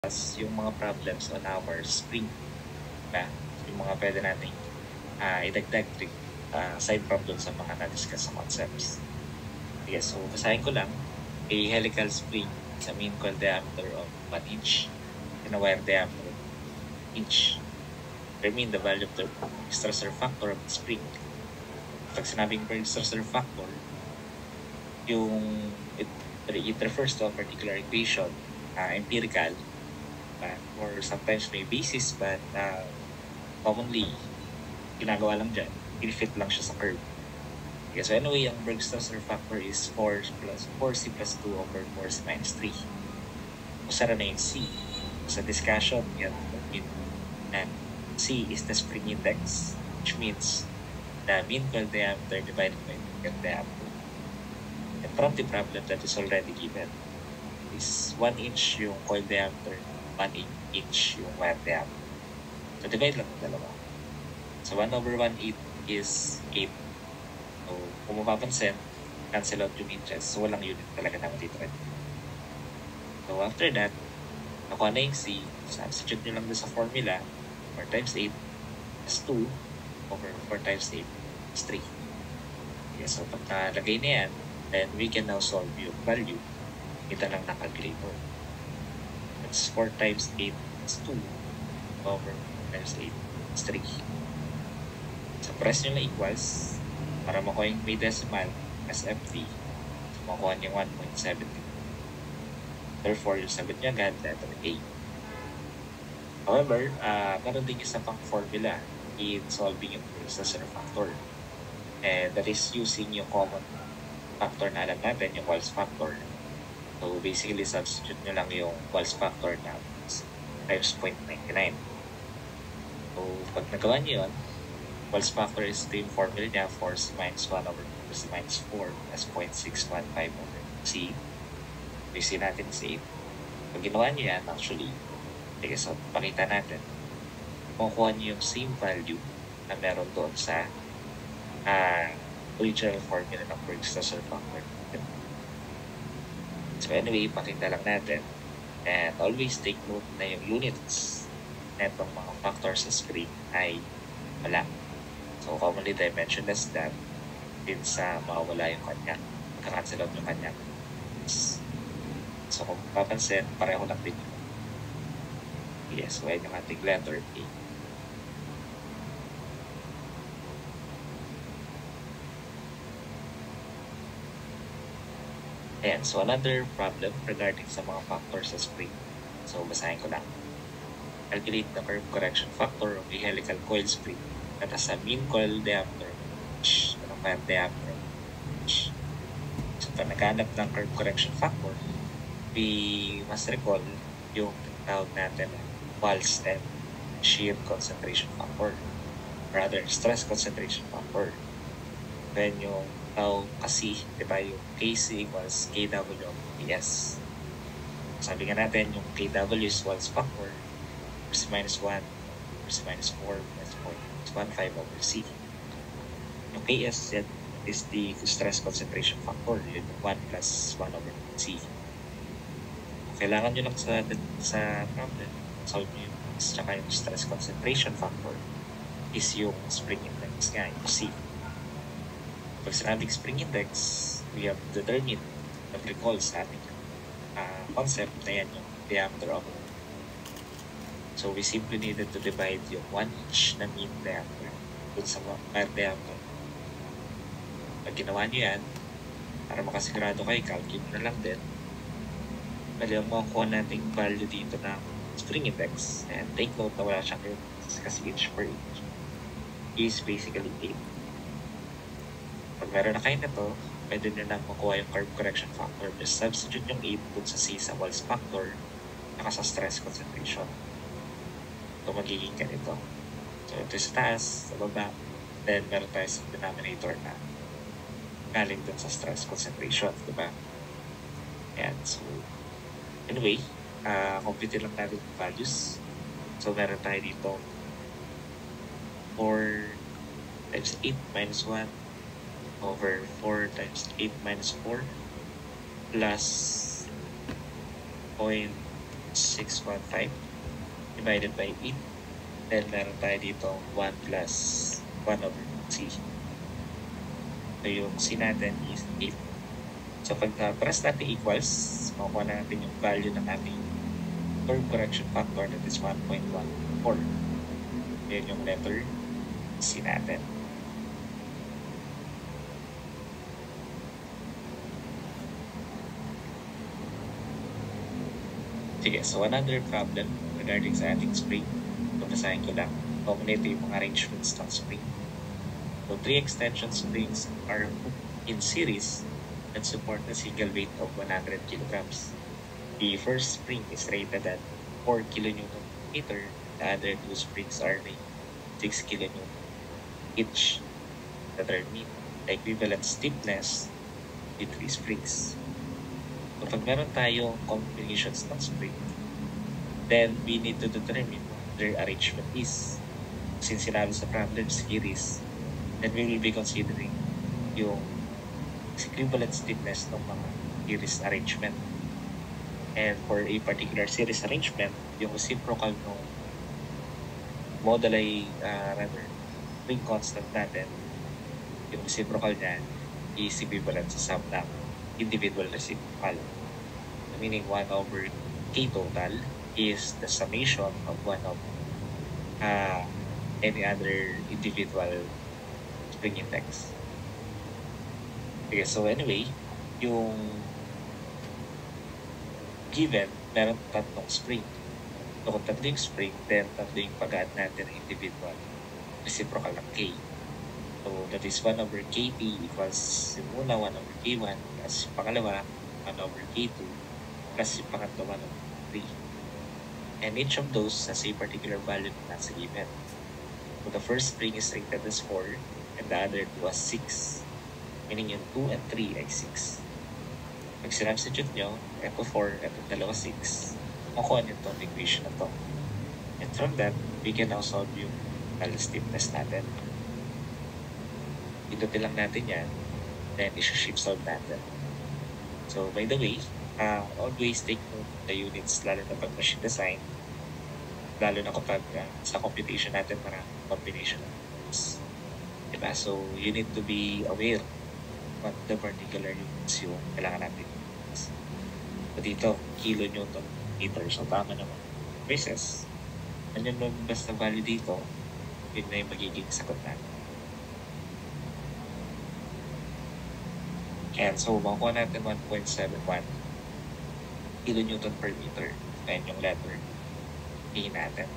yung mga problems on our spring. Diba? Yung mga pwede natin idagdag aside from dun sa mga na-discuss sa concepts. Okay, so basahin ko lang. A helical spring is a mean coil diameter of 1 inch and a wire diameter of inch. Determine the value of the stressor factor of the spring. Pag sinabing stressor factor, it refers to a particular equation, empirical, or sometimes may basis, but commonly, ginagawa lang dyan, i-fit lang siya sa curve. Okay, so anyway, ang Berg-Strasser factor is 4c plus 2 over 4c minus 3. Usara na yung C. Sa discussion, yan, and C is the spring index, which means the mean coil diameter divided by the coil diameter. And from the problem that is already given, is 1 inch yung coil diameter, 1 inch yung wire diameter. So divide lang ng dalawa. So 1 over 1/8 is 8. So kung mapapansin, cancel out yung inches. So walang unit talaga na matitread. So after that, nakuha na yung C. Substitute nyo lang doon sa formula. 4 times 8 is 2 over 4 times 8 is 3. Okay, so pag nalagay na yan, then we can now solve yung value. Kita lang na calculator. That's 4 times 8 is 2 over 4 times 8 is 3. So press nyo na equals para makuha yung may decimal SFT. So makuha nyo yung 1.70. Therefore, yung sagot nyo agad, letter A. However, meron din isa pang formula in solving yung stressor factor. And that is using yung common factor na alam natin, yung Wahl's factor. So basically, substitute nyo lang yung Wahl's factor na times 0.99. So pag nagawa nyo yun, Wahl's factor is the formula niya, 4c minus 1 over 4c minus 4 as 0.615 over c. Base natin sa 8. Pag ginawa nyo yan, actually, okay, so pakita natin, makukuha nyo yung same value na meron doon sa original formula ng Berg-Strasser factor. So anyway, pakita lang natin. And always take note na yung units na itong mga factors sa screen ay wala. So commonly dimension as that since mawala yung kanya. Magkakancel out yung kanya. So kung papansin, pareho lang din yun. Yes, so ayan yung ating letter A. Ayan, so another problem regarding sa mga factors sa spring. So basahin ko lang. Calculate the curve correction factor of a helical coil spring that has a mean coil diameter h, wire diameter h. So pag naghanap ng curve correction factor, we must recall yung tawag natin Wahl's and shear concentration factor, rather stress concentration factor. Then yung kasi, di ba, yung Kc equals Kw of Ps. Sabi nga natin, yung Kw is Wahl's factor, C minus 1, C minus 4, plus 0.15 over C. Yung Ks is the stress concentration factor, yun 1 plus 1 over C. Kailangan nyo lang sa problem, solve nyo yung tsaka yung stress concentration factor is yung spring index nga, yung C. Pag sinabing spring index, we have determined that recalls sa ating concept na yan yung diameter of. So we simply needed to divide yung 1 inch na mean diameter dun sa wire diameter. Pag ginawa nyo yan, para makasigurado kayo, calculate na lang din. Bali, ang makukuha nating value dito ng spring index, and take note na wala siyang kasi inch per inch, is basically 8. Pag meron na kayo na to, pwede nyo lang makuha yung curve correction factor. Just substitute yung 8 dun sa C sa Wahl's factor naka sa stress concentration. Ito magiging ganito. So ito sa taas, sa baba, then meron tayo sa denominator na galing dun sa stress concentration, diba? Ayan, so anyway, compute lang natin yung values. So meron tayo dito 4 times 8 minus 1 over 4 times 8 minus 4 plus 0.15 615 divided by 8. Then meron tayo dito 1 plus 1 over C. So yung C natin is 8. So pag press natin equals, makuha natin yung value ng ating curve correction factor, that is 1.14. Yan yung letter C natin. Sige, so another problem regarding sa ating spring. Babasahin ko lang. Common ito yung mga arrangements ng spring. So 3 extension springs are in series that support a single weight of 100 kilograms. The first spring is rated at 4 kilonewton meter. The other 2 springs are rated 6 kilonewton each. Determine the equivalent stiffness with 3 springs. So pag meron tayong combinations ng spring, then we need to determine what their arrangement is. Since sinabi sa problem series, then we will be considering yung equivalent stiffness ng mga series arrangement. And for a particular series arrangement, yung reciprocal ng model ay rather spring constant natin, yung reciprocal niya is equivalent sa sum ng individual reciprocal. Meaning 1 over K total is the summation of 1 of any other individual spring index. Okay, so anyway, yung given, meron tatlong spring. So kung tatlo yung spring, then tatlo yung pag-add natin ng individual reciprocal ng K. So that is 1 over Kt equals yung una 1 over K1 plus yung pangalawa 1 over K2 plus yung pangatlo 1 over 3. And each of those has a particular value na nasa given. So the first spring is rated as 4 and the other two as 6. Meaning yung 2 and 3 ay 6. Pag sinubstitute nyo, ito 4, ito dalawa 6, makuha nyo itong equation na to. And from that, we can now solve yung stiffness natin. Itutin lang natin yan, then isi-shift solve natin. So by the way, always take note the units, lalo na pag machine design, lalo na kapag sa computation natin para combination of units. Diba? So you need to be aware what the particular units yung kailangan natin. So dito, kilonewton meter. So tama naman. Versus, ano yung basta value dito, yun na yung magiging sagot natin. And so, makuha natin 1.71 kilonewton per meter. Ayan yung letter A natin.